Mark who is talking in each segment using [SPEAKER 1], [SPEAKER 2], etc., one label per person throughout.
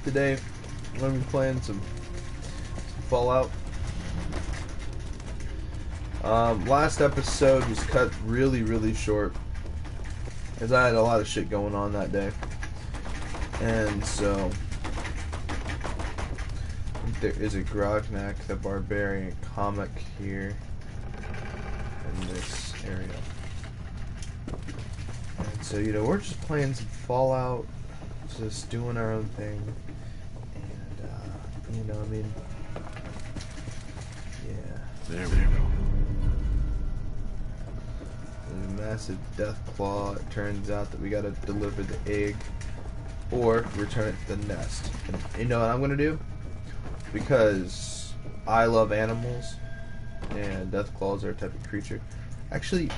[SPEAKER 1] Today, I'm going to be playing some Fallout. Last episode was cut really short, as I had a lot of shit going on that day. And so, there is a Grognak the Barbarian comic here in this area. And so, we're just playing some Fallout, just doing our own thing. And, yeah.
[SPEAKER 2] There we go.
[SPEAKER 1] There's a massive death claw. It turns out that we gotta deliver the egg or return it to the nest. And you know what I'm gonna do? Because I love animals and death claws are a type of creature. Actually,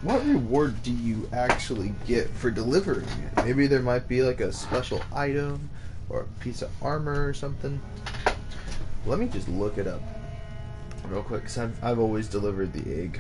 [SPEAKER 1] what reward do you actually get for delivering it? Maybe there might be like a special item or a piece of armor or something. Let me just look it up real quick, because I've always delivered the egg.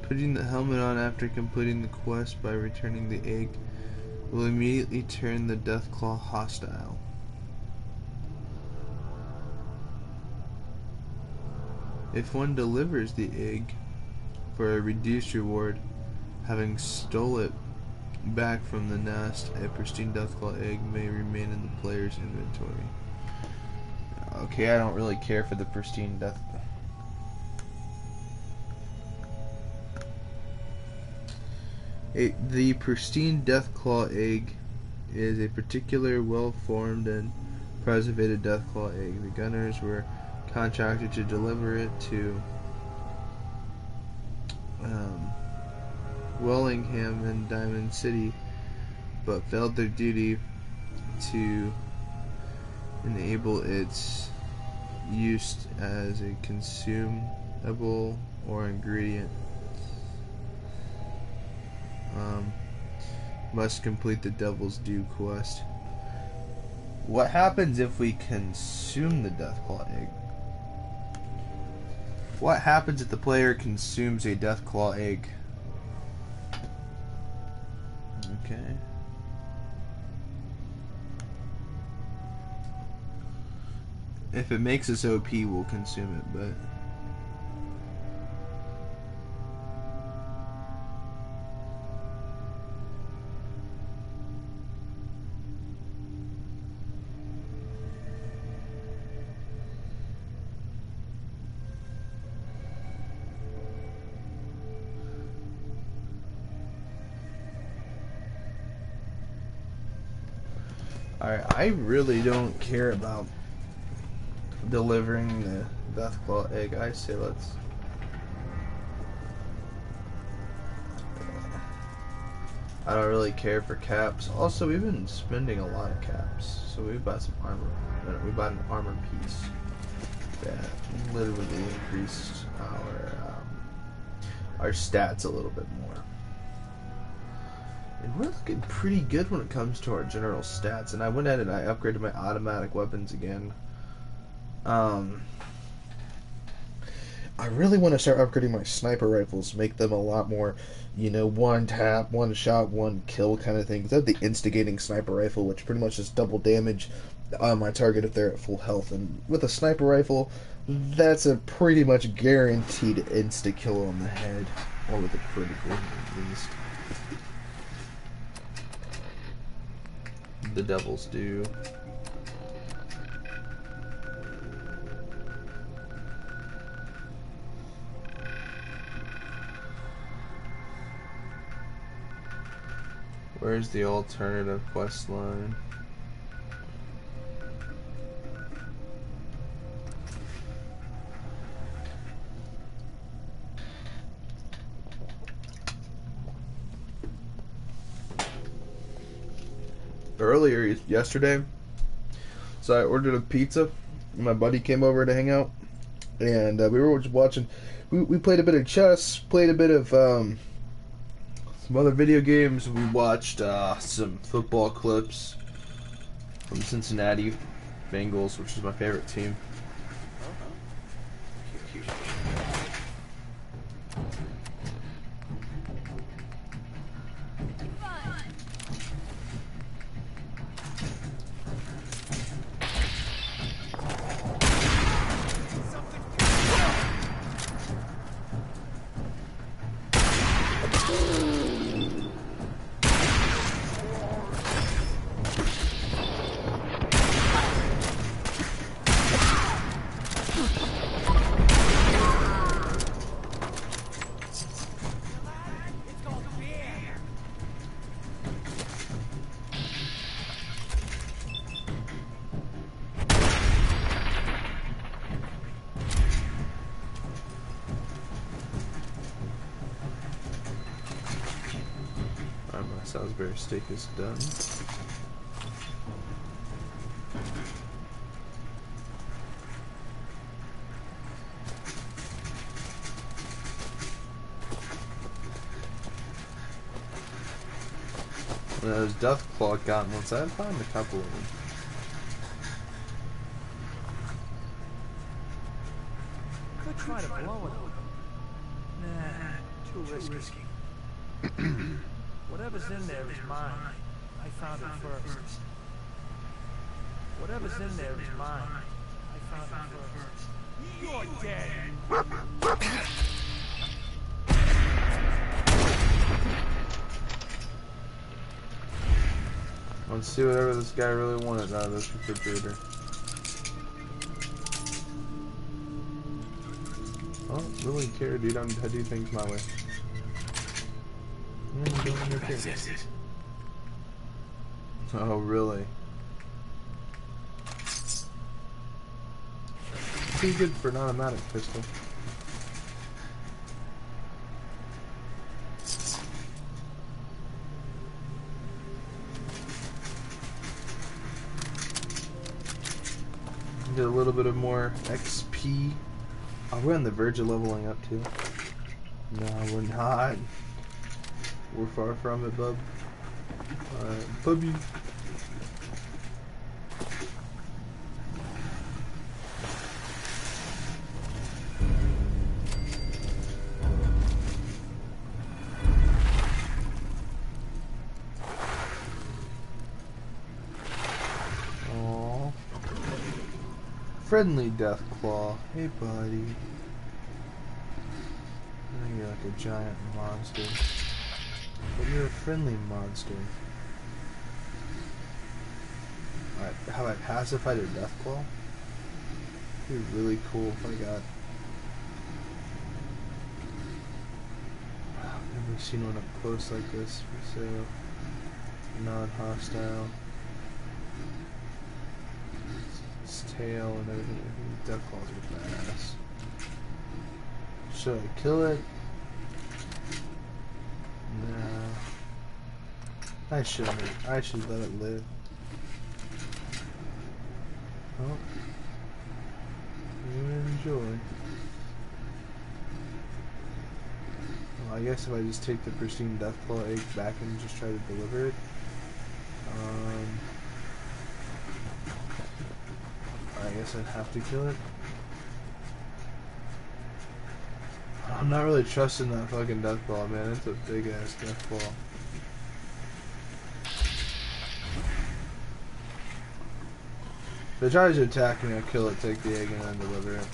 [SPEAKER 1] Putting the helmet on after completing the quest by returning the egg will immediately turn the Deathclaw hostile. If one delivers the egg for a reduced reward, having stole it back from the nest, a pristine Deathclaw egg may remain in the player's inventory. Okay, I don't really care for the pristine Deathclaw. The pristine Deathclaw egg is a particular well-formed and preserved Deathclaw egg. The gunners were contracted to deliver it to Wellingham and Diamond City, but failed their duty to enable its use as a consumable or ingredient. Must complete the Devil's Due quest. What happens if we consume the Deathclaw egg? What happens if the player consumes a Deathclaw egg? Okay. If it makes us OP, we'll consume it, but... I really don't care about delivering the Deathclaw egg. I say let's... I don't really care for caps. Also, we've been spending a lot of caps. So we bought some armor. We bought an armor piece that literally increased our stats a little bit more. And we're looking pretty good when it comes to our general stats. And I went ahead and I upgraded my automatic weapons again. I really want to start upgrading my sniper rifles, make them a lot more, one tap, one shot, one kill kind of thing. Because I have the instigating sniper rifle, which pretty much just double damage on my target if they're at full health. And with a sniper rifle, that's a pretty much guaranteed insta kill on the head, or with a critical at least. The Devil's Due. Where's the alternative quest line? earlier yesterday. So I ordered a pizza. My buddy came over to hang out, and we were just watching. We played a bit of chess, played a bit of some other video games. We watched some football clips from Cincinnati Bengals, which is my favorite team. My Salisbury steak is done. Those Deathclaw gauntlets, I found a couple of them.
[SPEAKER 2] Could try to blow it. Nah, too risky. Whatever's in there is mine. I found it first. Whatever's in there is mine. I found it first. You're dead.
[SPEAKER 1] Let's see whatever this guy really wanted out of this refrigerator. I don't really care, dude. I do things my way. Oh, really? Pretty good for an automatic pistol. Get a little bit of more XP. Oh, we're on the verge of leveling up too. No, we're not. We're far from it, bub. Alright, bubby. Aww. Friendly Deathclaw. Hey, buddy. I think you're like a giant monster. But you're a friendly monster. Alright, have I pacified a Deathclaw? It'd be really cool if I got... I've never seen one up close like this for sale. Non-hostile. Its tail and everything. I think Deathclaws are badass. Should I kill it? Nah. I shouldn't. I should let it live. Oh. You enjoy. Well, I guess if I just take the pristine Deathclaw egg back and just try to deliver it. I guess I'd have to kill it. I'm not really trusting that fucking Deathclaw, man. It's a big ass Deathclaw. If it tries to attack me, I'll kill it, take the egg, and then deliver it.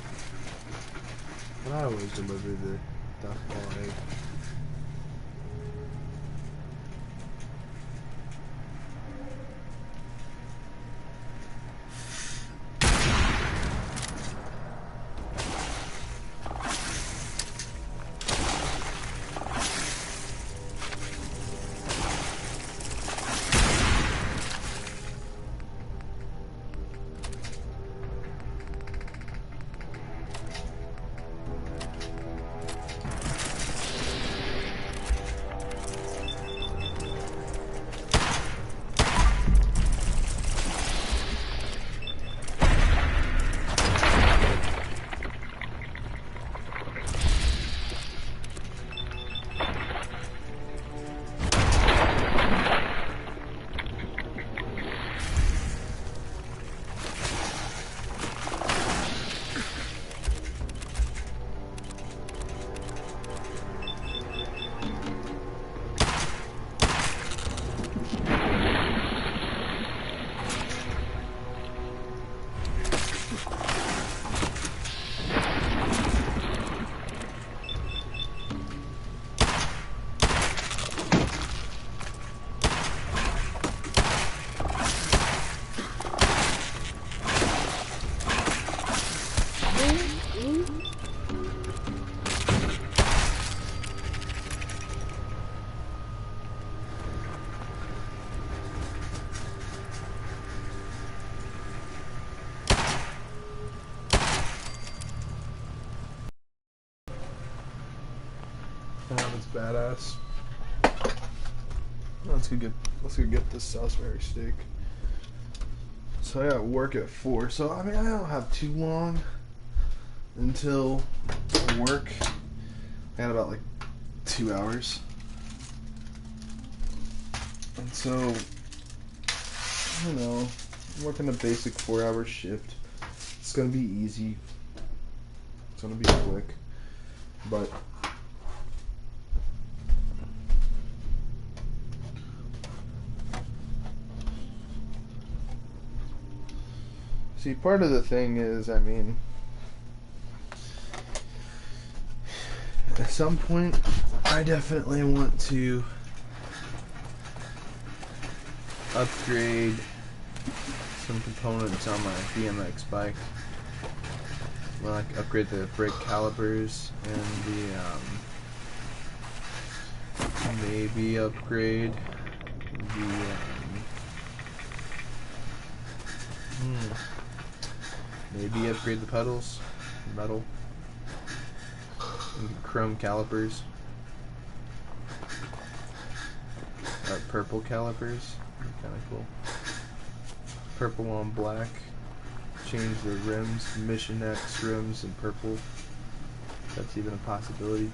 [SPEAKER 1] But I always deliver the Deathclaw egg. badass. Let's go get this Salisbury steak. So I got work at 4. So I mean I don't have too long until work. I got about like 2 hours. And so I don't know, I'm working a basic 4-hour shift. It's gonna be easy. It's gonna be quick. But see, part of the thing is, I mean, at some point, I definitely want to upgrade some components on my BMX bike. Well, like upgrade the brake calipers and the maybe upgrade the maybe upgrade the pedals, metal, and chrome calipers, purple calipers, kind of cool. Purple on black. Change the rims, Mission X rims in purple. That's even a possibility.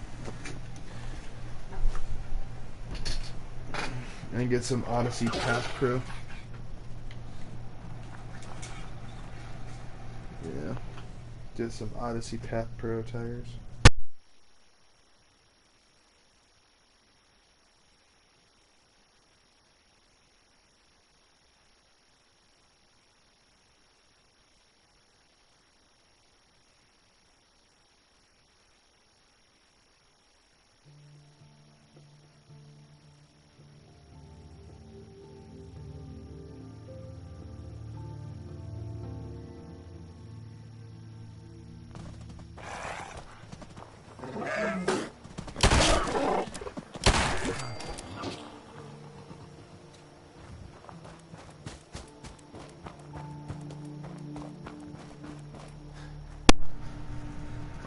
[SPEAKER 1] And get some Odyssey Path Pro. Yeah. Get some Odyssey Path Pro tires.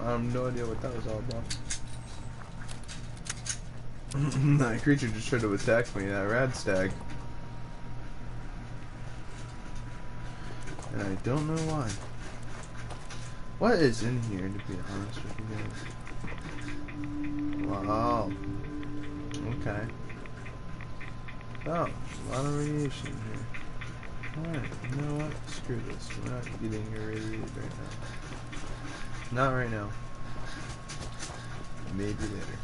[SPEAKER 1] I have no idea what that was all about. That creature just tried to attack me, that rad stag. And I don't know why. What is in here, to be honest with you guys? Wow. Okay. Oh, a lot of radiation here. Alright, you know what? Screw this. We're not getting irradiated right now. Not right now. Maybe later.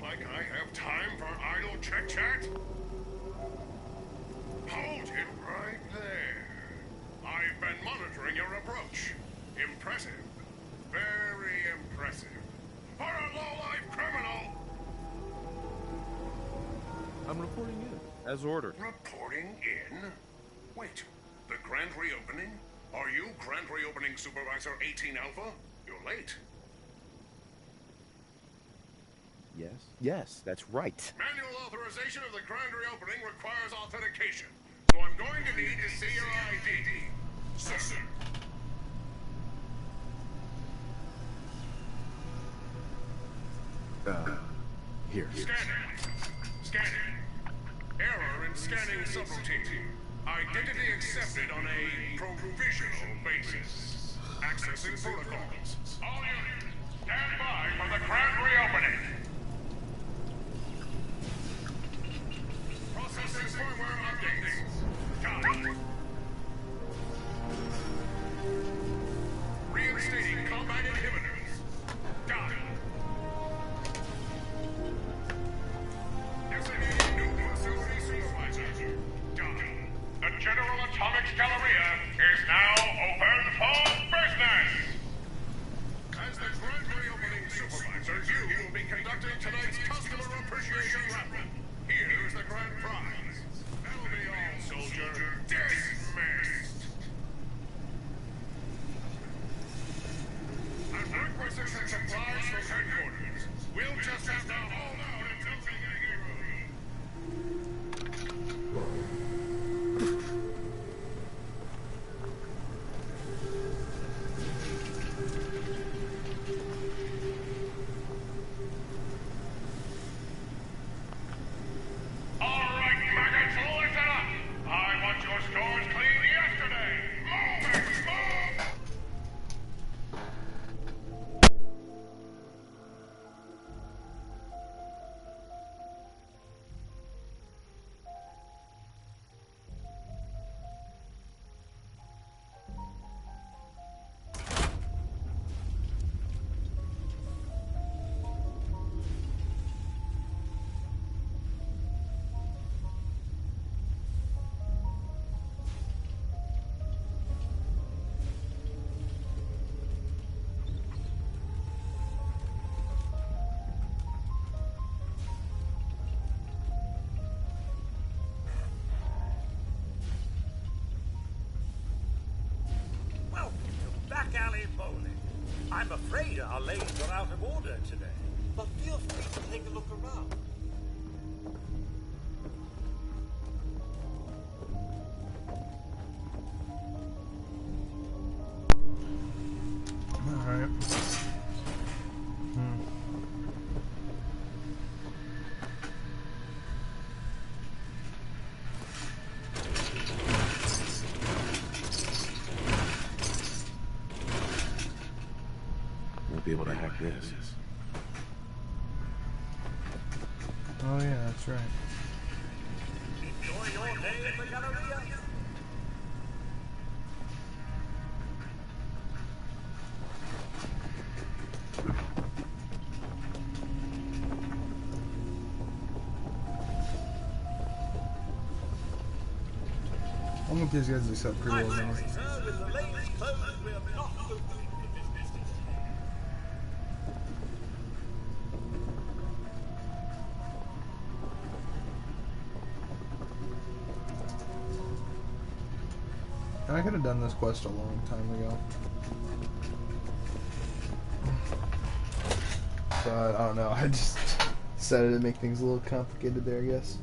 [SPEAKER 3] like I have time for idle chit-chat? Hold it right there. I've been monitoring your approach. Impressive. Very impressive. For a low-life criminal!
[SPEAKER 4] I'm reporting in, as ordered.
[SPEAKER 3] Reporting in? Wait, the grand reopening? Are you Grand Reopening Supervisor 18 Alpha? You're late.
[SPEAKER 5] Yes, that's right.
[SPEAKER 3] Manual authorization of the grand reopening requires authentication. So I'm going to need to see your ID. Sir.
[SPEAKER 5] Here.
[SPEAKER 3] Scanning. Error in scanning subroutine. Identity accepted on a provisional basis. Accessing protocols. All units, stand by for the grand reopening. Processing firmware updates. Got it. Reinstating combat inhibitors. Got it. Designating new facility supervisor. Got it. The General Atomics Galleria is now open for business. As the grand reopening supervisor, you will be conducting tonight's customer appreciation raffle. Here's the grand prize. That'll be all, soldier. Dismissed. I'm requisitioning supplies from headquarters. We'll just have to hold out until we get here. All right, maggots, listen up. I want your stores cleaned yesterday. Move it, move!
[SPEAKER 2] Welcome to Back Alley Bowling. I'm afraid our lanes are out of order today.
[SPEAKER 6] But feel free to take a look around.
[SPEAKER 1] Alright.
[SPEAKER 5] Won't be able to hack this.
[SPEAKER 1] Oh yeah, that's right.
[SPEAKER 2] Enjoy your day at the Galleria.
[SPEAKER 1] I'm gonna these guys accept pretty
[SPEAKER 2] I'm
[SPEAKER 1] well.
[SPEAKER 2] sorry, sir. With the lanes closed, we're not open for business today.
[SPEAKER 1] I could have done this quest a long time ago. But I don't know, I just decided to make things a little complicated there, I guess.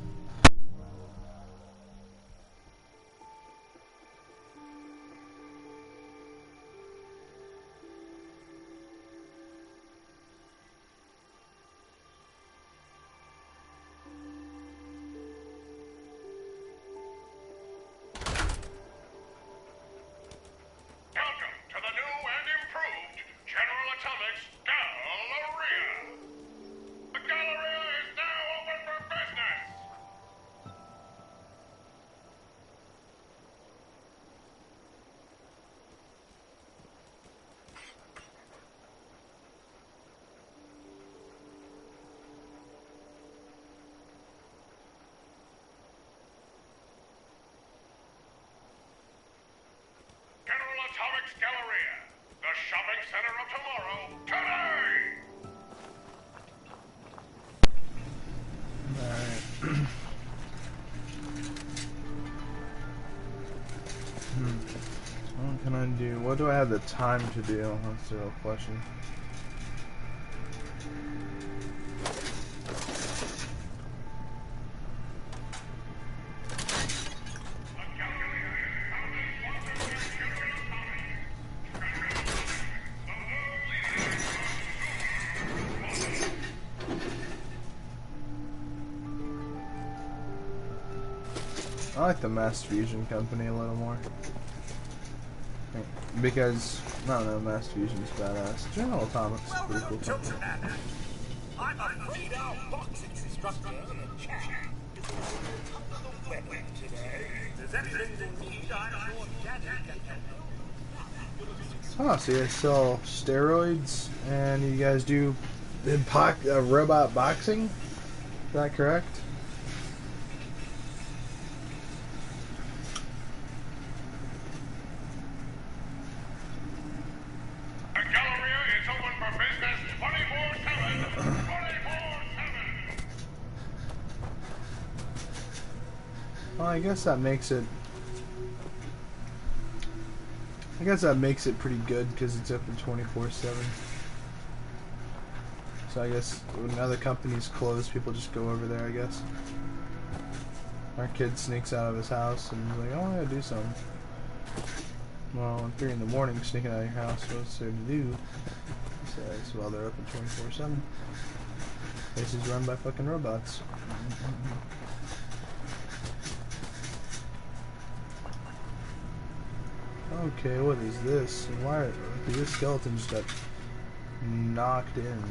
[SPEAKER 3] Welcome to the new and improved General Atomics Galleria. The Galleria is now open for business. General Atomics Galleria, the shopping center of tomorrow, today!
[SPEAKER 1] Alright. What can I do? What do I have the time to do? That's the real question. I like the Mass Fusion Company a little more. Because, I don't know, Mass Fusion's badass. General Atomics is pretty cool company.
[SPEAKER 6] I'm a freed-out boxing instructor in a chat. Under the weapon today. There's anything you need, I'm sure Daddy can help.
[SPEAKER 1] Oh, so you guys sell steroids and you guys do robot boxing? Is that correct?
[SPEAKER 3] The Galleria is open for business 24/7. 24/7.
[SPEAKER 1] Well, I guess that makes it pretty good because it's open 24/7. So I guess when other companies close, people just go over there, I guess. Our kid sneaks out of his house and is like, oh, I gotta do something. Well, at 3 in the morning, sneaking out of your house, what's there to do? He says, well, they're open 24/7. Place is run by fucking robots. Okay, what is this? Why? This skeleton just got knocked in.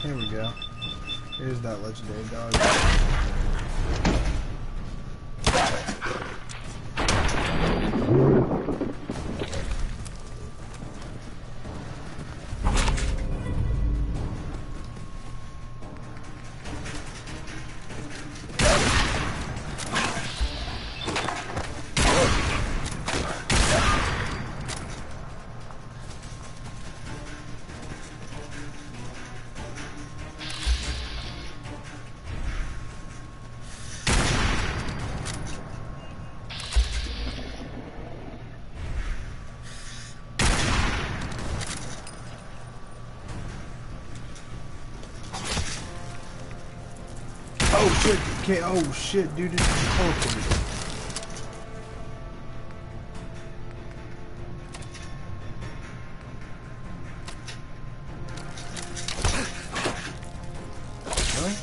[SPEAKER 1] Here we go. Here's that legendary dog. Oh shit, okay, oh shit, dude, it's teleported. Really?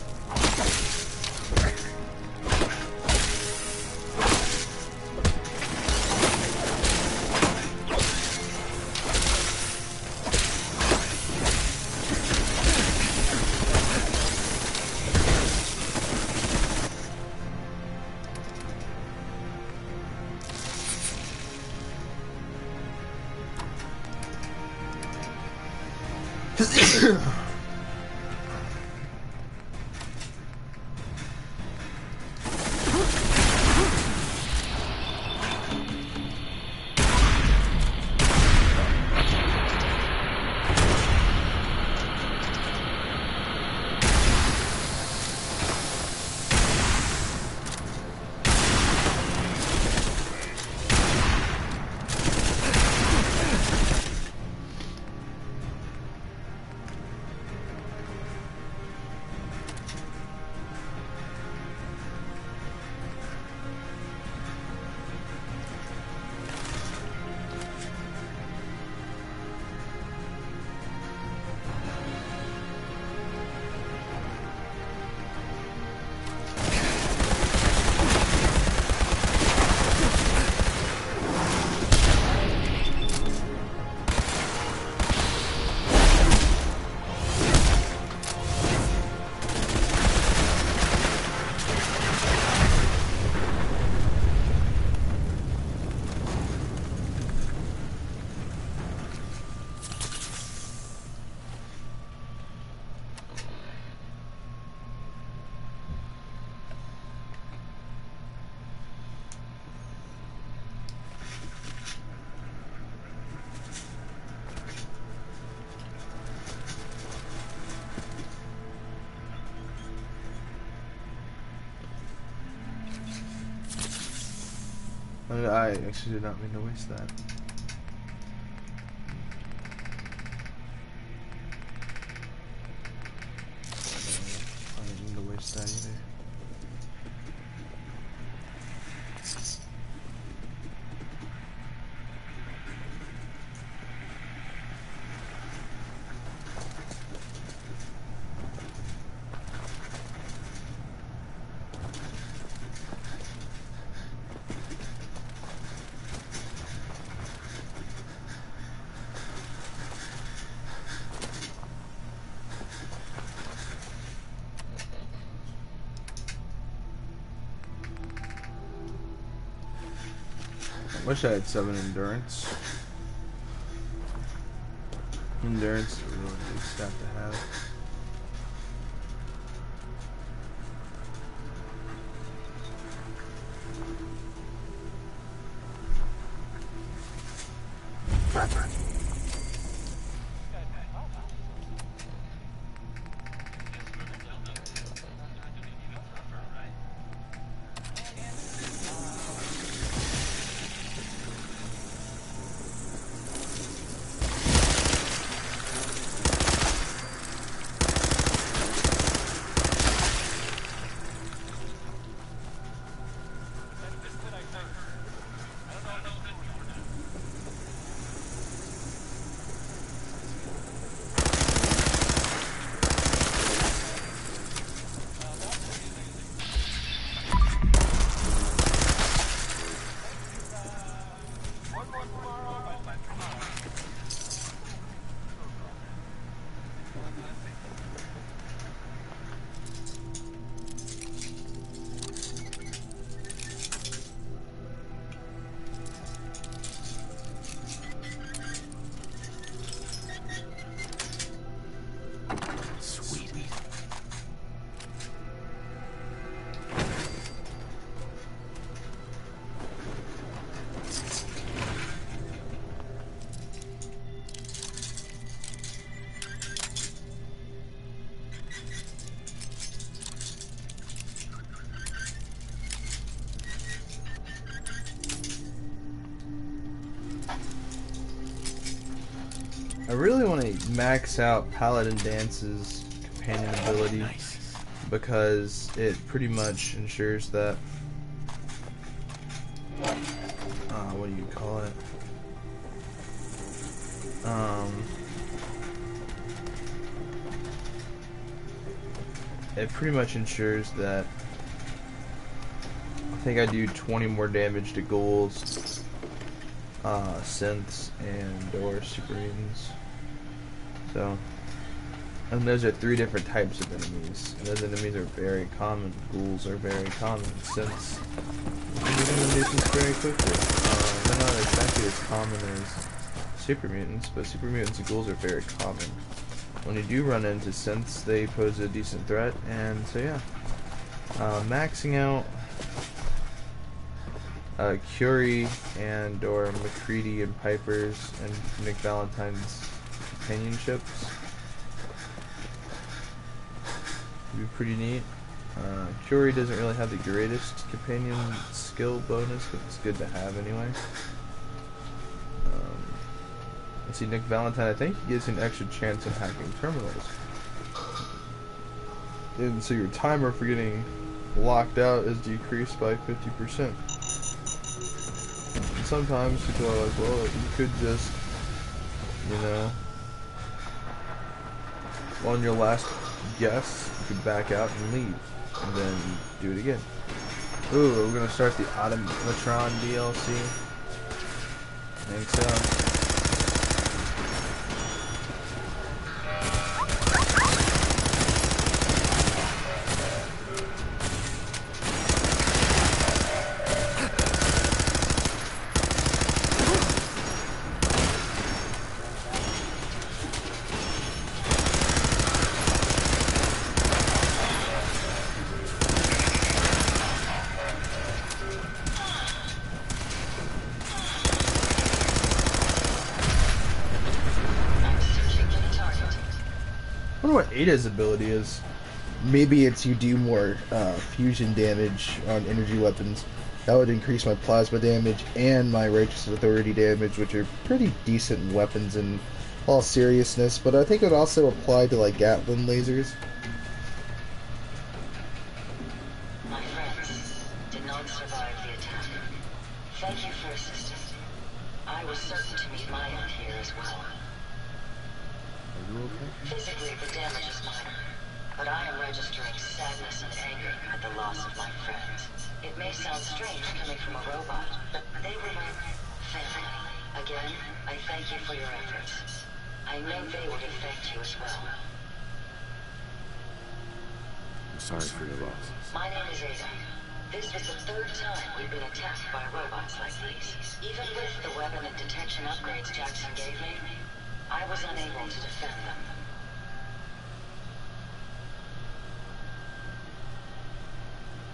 [SPEAKER 1] I actually did not mean to waste that. I didn't mean to waste that either. Wish I had 7 endurance. Endurance is a really good stat to have. I really want to max out Paladin Dance's companion ability because it pretty much ensures that what do you call it? It pretty much ensures that I think I do 20 more damage to ghouls, synths, and/or super mutants. So, and those are 3 different types of enemies. And those enemies are very common. Ghouls are very common. Synths, you can get into nuisance very quickly. They're not exactly as common as super mutants, but super mutants and ghouls are very common. When you do run into synths, they pose a decent threat, and so yeah. Maxing out Curie and/or McCready and Piper's and Nick Valentine's companionships would be pretty neat. Curie doesn't really have the greatest companion skill bonus, but it's good to have anyway. Let's see, Nick Valentine, I think he gives you an extra chance of hacking terminals. And so your timer for getting locked out is decreased by 50%. And sometimes people are like, well, you could just, you know, on your last guess, you could back out and leave, and then do it again. Ooh, we're gonna start the Automatron DLC. I think so. I wonder what Ada's ability is.
[SPEAKER 7] Maybe it's you do more fusion damage on energy weapons.
[SPEAKER 1] That would increase my plasma damage and my righteous authority damage, which are pretty decent weapons in all seriousness, but I think it would also apply to like Gatling lasers.
[SPEAKER 7] My friends did not survive the attack. Thank you for assisting. I was certain to meet my end here as well.
[SPEAKER 4] Are you okay?
[SPEAKER 7] Physically, the damage is minor, but I am registering sadness and anger at the loss of my friends. It may sound strange coming from a robot, but they were my family. Again, I thank you for your efforts. I know they would have thanked you as well.
[SPEAKER 5] I'm sorry for your loss.
[SPEAKER 7] My name is Ada. This was the third time we've been attacked by robots like these. Even with the weapon and detection upgrades Jackson gave me, I was unable to defend them.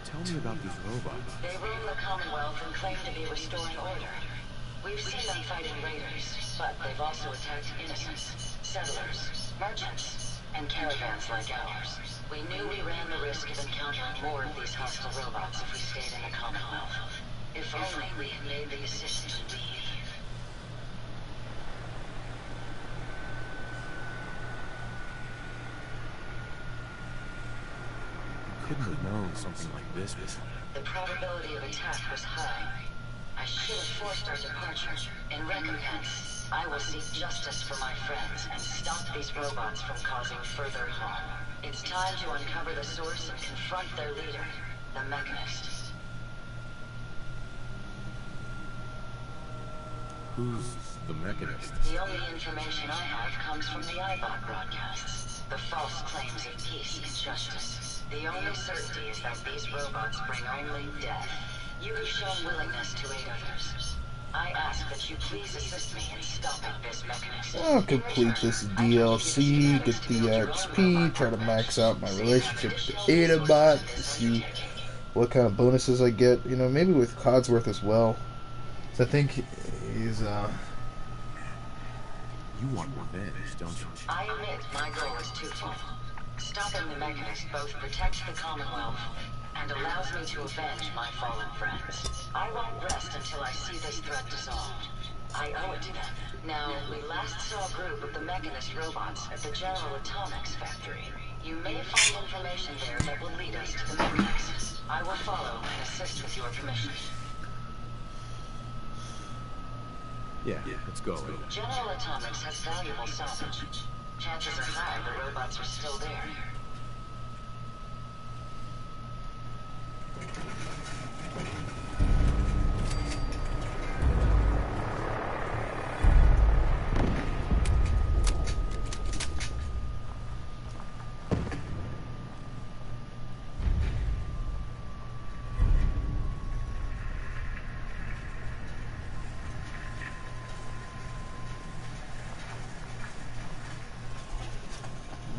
[SPEAKER 5] Tell me about these robots.
[SPEAKER 7] They roam the Commonwealth and claim to be restoring order. We've seen them fighting raiders, but they've also attacked innocents, settlers, merchants, and caravans like ours. We knew we ran the risk of encountering more of these hostile robots if we stayed in the Commonwealth. If only we had made the decision to leave.
[SPEAKER 5] Couldn't have known something like this was...
[SPEAKER 7] The probability of attack was high. I should have forced our departure. In recompense, I will seek justice for my friends and stop these robots from causing further harm. It's time to uncover the source and confront their leader, the Mechanist.
[SPEAKER 5] Who's the Mechanist?
[SPEAKER 7] The only information I have comes from the iBot broadcasts. The false claims of peace and justice. The only certainty is that these robots bring only death. You have shown willingness to aid others. I ask that you please assist me in stopping this Mechanist.
[SPEAKER 1] I'll complete this DLC, get the XP, try to max out my relationship with the AdaBot, see what kind of bonuses I get. You know, maybe with Codsworth as well. So I think he's,
[SPEAKER 5] You want revenge, don't you?
[SPEAKER 7] I admit my goal is twofold. Stopping the Mechanist both protects the Commonwealth and allows me to avenge my fallen friends. I won't rest until I see this threat dissolved. I owe it to them. Now, we last saw a group of the Mechanist robots at the General Atomics factory. You may find information there that will lead us to the Mechanist. I will follow and assist with your permission.
[SPEAKER 5] Yeah, let's go.
[SPEAKER 7] General Atomics has valuable salvage. Chances are high the robots are still there.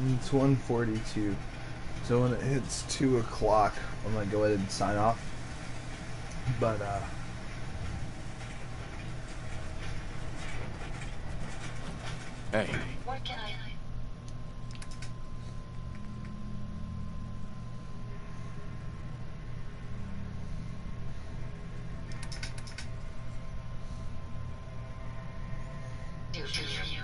[SPEAKER 1] It's 1:42. So when it hits 2 o'clock, I'm gonna go ahead and sign off. But
[SPEAKER 5] Hey,
[SPEAKER 7] What can I... do for you?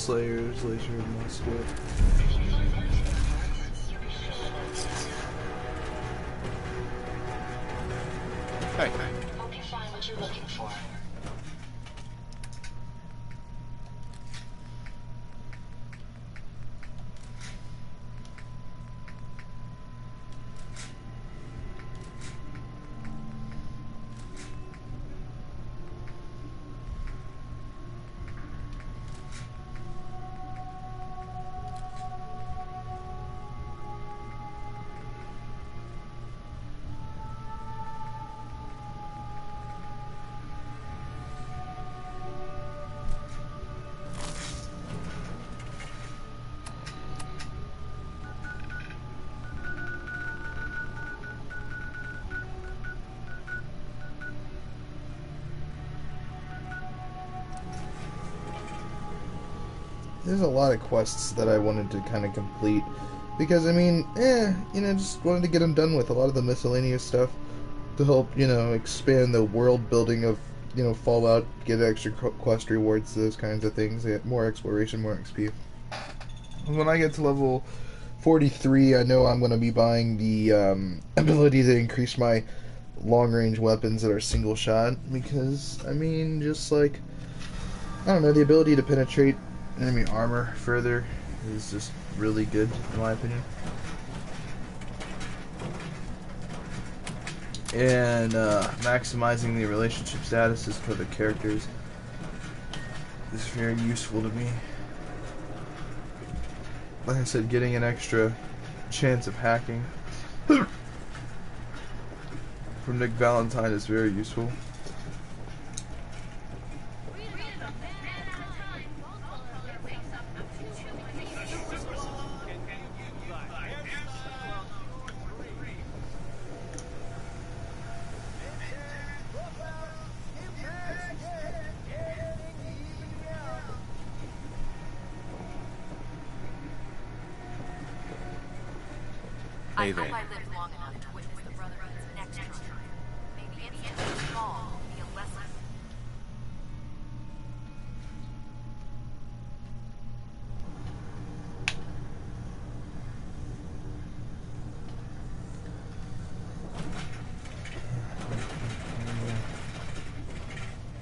[SPEAKER 1] Slayer's laser musket.
[SPEAKER 5] Hey.
[SPEAKER 7] Hope you find what you're looking for.
[SPEAKER 1] There's a lot of quests that I wanted to kind of complete because I mean, just wanted to get them done with a lot of the miscellaneous stuff to help, expand the world building of, Fallout, get extra quest rewards, those kinds of things. Get more exploration, more XP. When I get to level 43, I know I'm going to be buying the ability to increase my long-range weapons that are single shot because, I mean, just like, I don't know, the ability to penetrate enemy armor further is just really good in my opinion. And maximizing the relationship statuses for the characters is very useful to me. Like I said, getting an extra chance of hacking from Nick Valentine is very useful.
[SPEAKER 5] Hey
[SPEAKER 8] I
[SPEAKER 5] there.
[SPEAKER 8] hope I live long enough to witness the Brotherhood's next trial. Maybe anything small will be a lesson.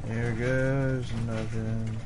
[SPEAKER 1] There goes nothing.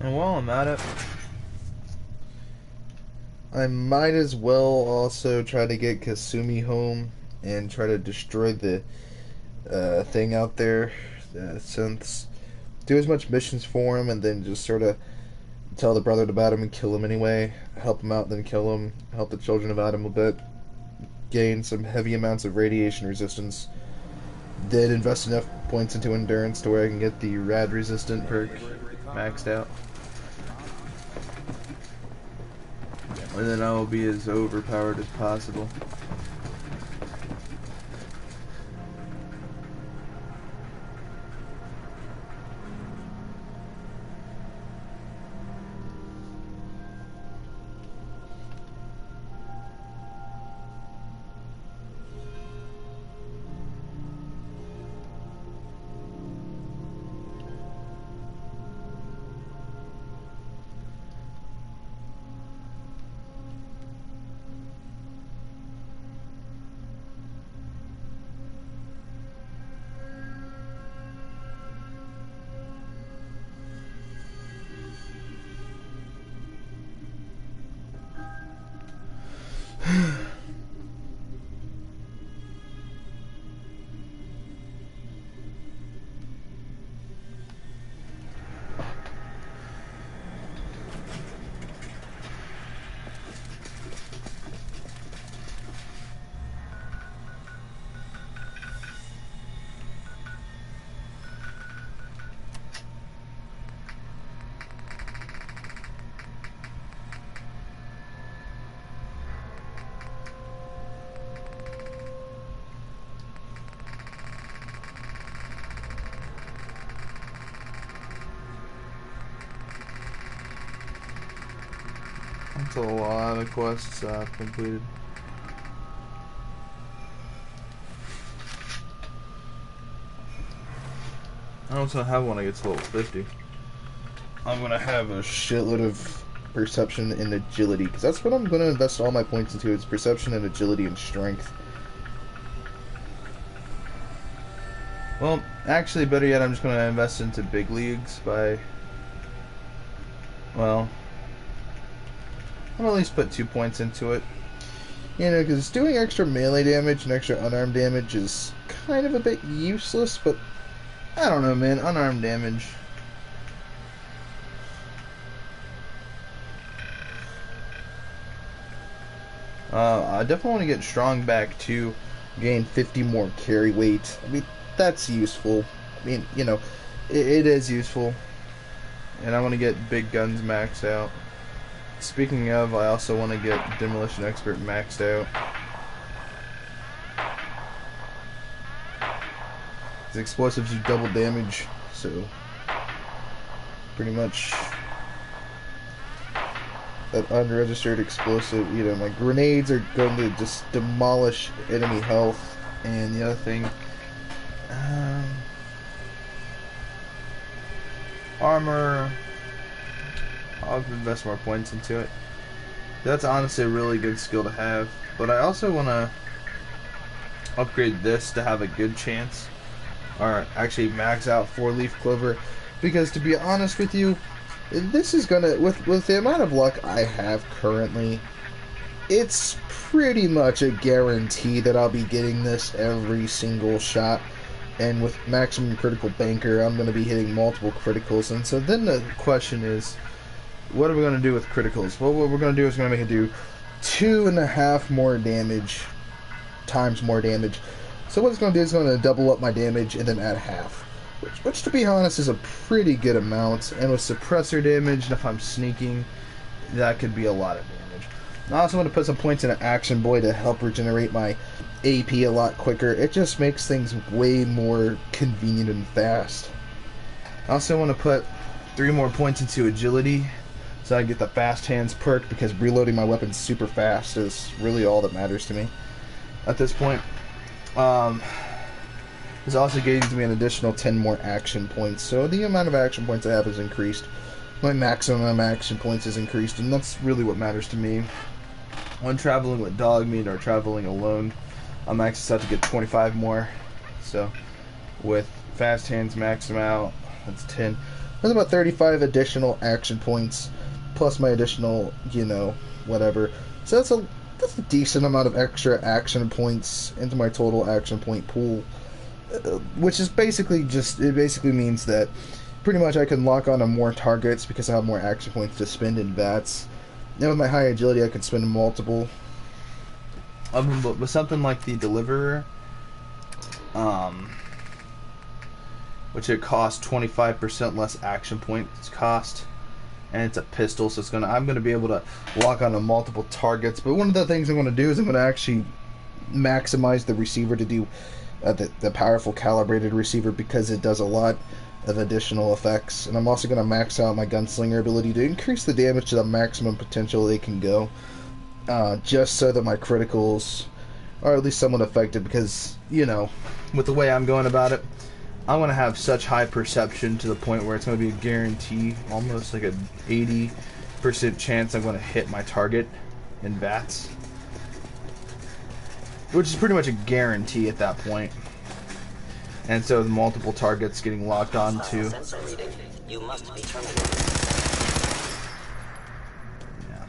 [SPEAKER 1] And while I'm at it, I might as well also try to get Kasumi home and try to destroy the thing out there, the synths. Do as much missions for him and then just sort of tell the brother about him and kill him anyway. Help him out, then kill him. Help the children of Adam a bit. Gain some heavy amounts of radiation resistance. Then invest enough points into endurance to where I can get the rad resistant perk maxed out. And then I will be as overpowered as possible. That's a lot of quests completed. I also have when I get to level 50. I'm gonna have a shitload of perception and agility, because that's what I'm gonna invest all my points into. It's perception and agility and strength. Well, actually, better yet, I'm just gonna invest into big leagues by, well, I'm gonna at least put 2 points into it. You know, because doing extra melee damage and extra unarmed damage is kind of a bit useless, but I don't know, man. Unarmed damage. I definitely want to get strong back to gain 50 more carry weight. I mean, that's useful. I mean, you know, it is useful. And I want to get big guns maxed out. Speaking of, I also want to get Demolition Expert maxed out. The explosives do double damage, so pretty much that unregistered explosive, you know, my grenades are going to just demolish enemy health. And the other thing, armor, I'll invest more points into it. That's honestly a really good skill to have, but I also want to upgrade this to have a good chance, or actually max out 4-leaf clover, because to be honest with you, this is gonna, with the amount of luck I have currently, it's pretty much a guarantee that I'll be getting this every single shot. And with maximum critical banker, I'm gonna be hitting multiple criticals. And so then the question is, what are we gonna do with criticals? Well, what we're gonna do is gonna make it do 2.5 more damage times more damage. So what it's gonna do is gonna double up my damage and then add half. Which, to be honest, is a pretty good amount. And with suppressor damage, and if I'm sneaking, that could be a lot of damage. I also want to put some points in an Action Boy to help regenerate my AP a lot quicker. It just makes things way more convenient and fast. I also want to put 3 more points into Agility, so I get the Fast Hands perk, because reloading my weapons super fast is really all that matters to me at this point. This also gives me an additional 10 more action points, so the amount of action points I have is increased. My maximum action points is increased, and that's really what matters to me. When traveling with Dogmeat or traveling alone, I'm maxed out to get 25 more. So with Fast Hands maxed out, that's 10. That's about 35 additional action points, plus my additional, you know, whatever. So that's a decent amount of extra action points into my total action point pool. Which is basically it basically means that pretty much I can lock on to more targets because I have more action points to spend in VATS. Now with my high agility, I can spend multiple. But with something like the Deliverer, which it costs 25% less action points cost, and it's a pistol, so I'm gonna be able to lock on to multiple targets. But one of the things I'm gonna do is I'm gonna actually maximize the receiver to do the powerful calibrated receiver, because it does a lot of additional effects. And I'm also going to max out my gunslinger ability to increase the damage to the maximum potential they can go, just so that my criticals are at least somewhat effective, because, you know, with the way I'm going about it, I'm going to have such high perception to the point where it's going to be a guarantee, almost like an 80% chance I'm going to hit my target in VATS. Which is pretty much a guarantee at that point. And so with multiple targets getting locked on to.
[SPEAKER 9] You must be terminated.
[SPEAKER 1] Yeah.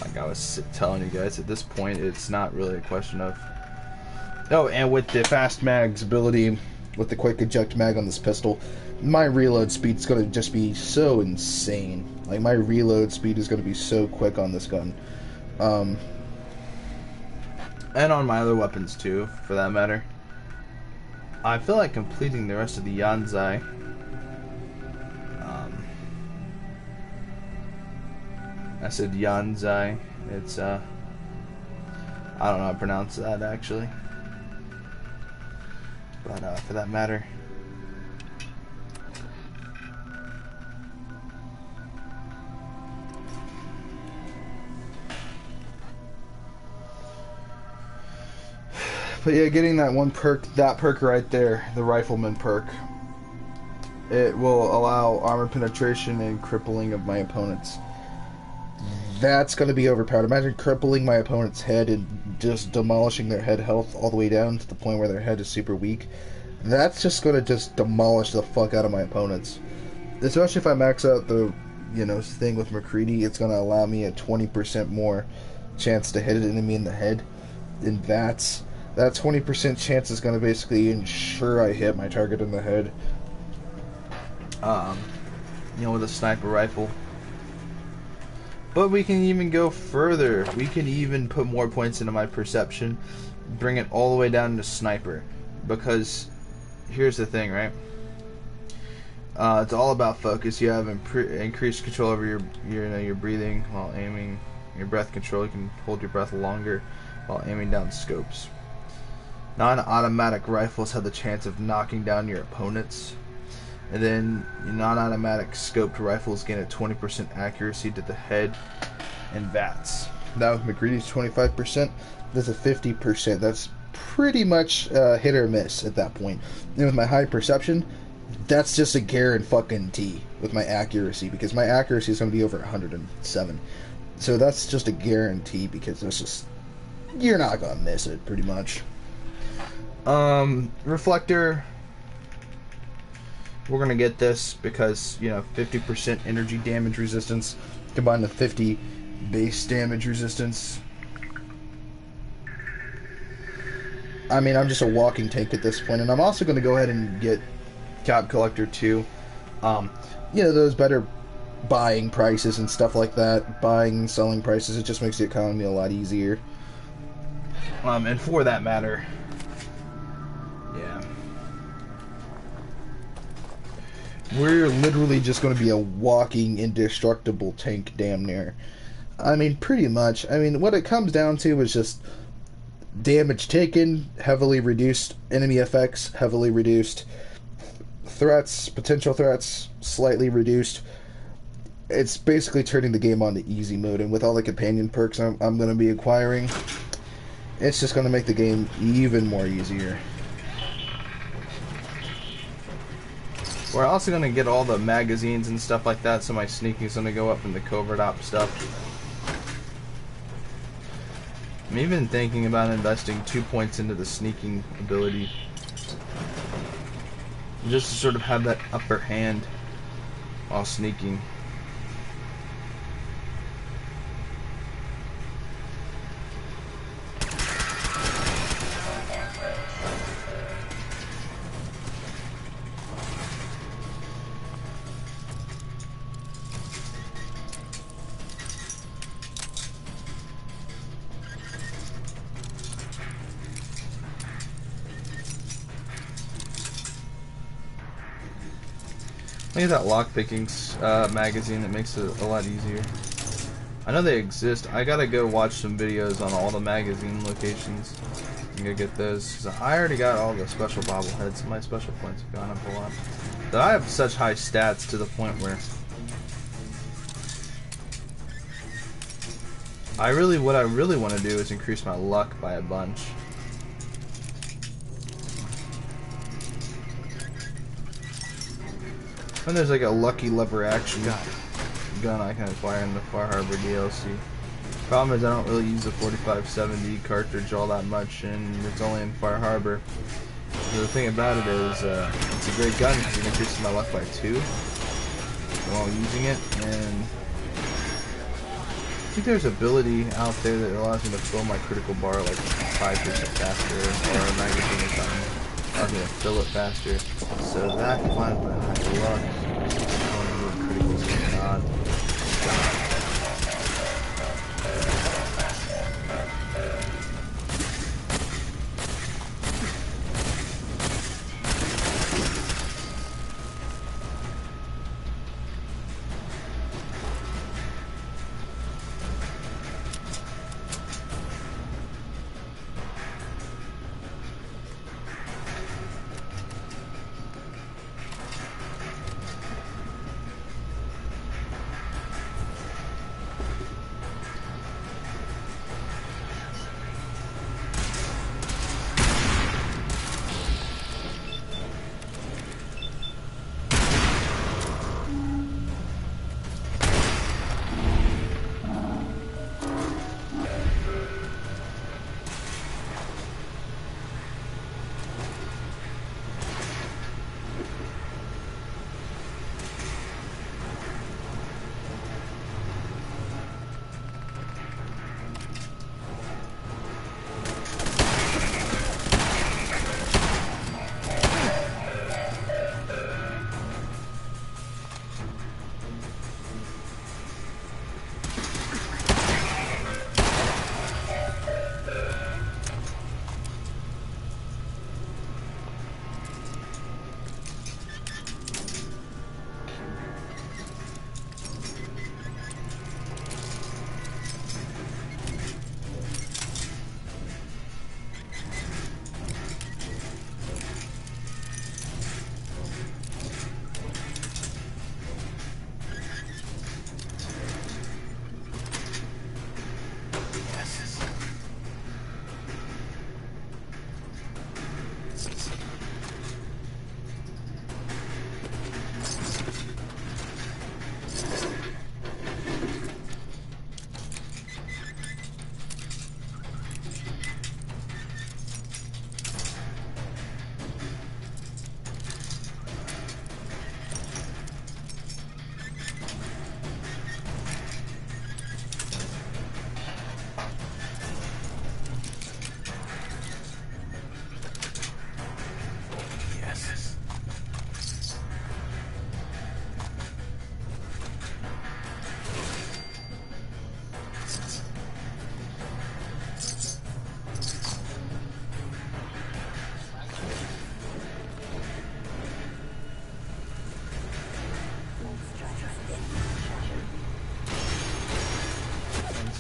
[SPEAKER 1] Like I was telling you guys, at this point it's not really a question of. Oh, and with the fast mag's ability, with the quick eject mag on this pistol, my reload speed's gonna just be so insane. Like, my reload speed is gonna be so quick on this gun. And on my other weapons too, for that matter. I feel like completing the rest of the Yanzai. I said Yanzai. It's, I don't know how to pronounce that, actually. But for that matter, but yeah, getting that one perk, that perk right there, the Rifleman perk, it will allow armor penetration and crippling of my opponents. That's going to be overpowered. Imagine crippling my opponent's head and just demolishing their head health all the way down to the point where their head is super weak. That's just going to just demolish the fuck out of my opponents. Especially if I max out the, thing with McCready, it's going to allow me a 20% more chance to hit an enemy in the head. And that 20% chance is going to basically ensure I hit my target in the head. With a sniper rifle. But we can even go further. We can even put more points into my perception, bring it all the way down to sniper. Because here's the thing, right? It's all about focus. You have increased control over your breathing while aiming. Your breath control. You can hold your breath longer while aiming down scopes. Non-automatic rifles have the chance of knocking down your opponents. And then non-automatic scoped rifles gain a 20% accuracy to the head and VATS. Now with McCready's 25%, that's a 50%. That's pretty much hit or miss at that point. And with my high perception, that's just a guarantee with my accuracy, because my accuracy is going to be over 107. So that's just a guarantee, because it's just, you're not going to miss it pretty much. Reflector, we're going to get this because, 50% energy damage resistance combined with 50 base damage resistance. I mean, I'm just a walking tank at this point, and I'm also going to go ahead and get Cap Collector 2. Those better buying prices and stuff like that. Buying and selling prices, it just makes the economy a lot easier. And for that matter, yeah. We're literally just going to be a walking, indestructible tank, damn near. I mean, pretty much. I mean, what it comes down to is just damage taken, heavily reduced enemy effects, heavily reduced threats, potential threats, slightly reduced. It's basically turning the game on to easy mode, and with all the companion perks I'm going to be acquiring, it's just going to make the game even more easier. We're also going to get all the magazines and stuff like that, so my sneaking is going to go up in the covert op stuff. I'm even thinking about investing 2 points into the sneaking ability, just to sort of have that upper hand while sneaking. Look at that lockpicking magazine that makes it a lot easier. I know they exist. I gotta go watch some videos on all the magazine locations and go get those, because I already got all the special bobbleheads. My special points have gone up a lot. But I have such high stats to the point where what I really want to do is increase my luck by a bunch. And there's like a lucky lever action gun I can acquire in the Far Harbor DLC. Problem is I don't really use the 4570 cartridge all that much, and it's only in Far Harbor. So the thing about it is, it's a great gun because it increases my luck by 2 while using it, and I think there's ability out there that allows me to fill my critical bar like 5% faster, or a magazine or something. Allows me to fill it faster. So that combined with my high luck, criticals is not.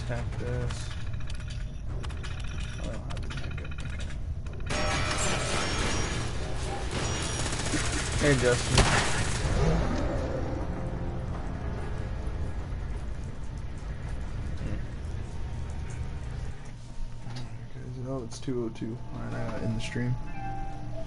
[SPEAKER 1] attack this. I don't have to attack it. Okay. Hey, Justin. Oh, it's 2:02. Alright, I got in the stream.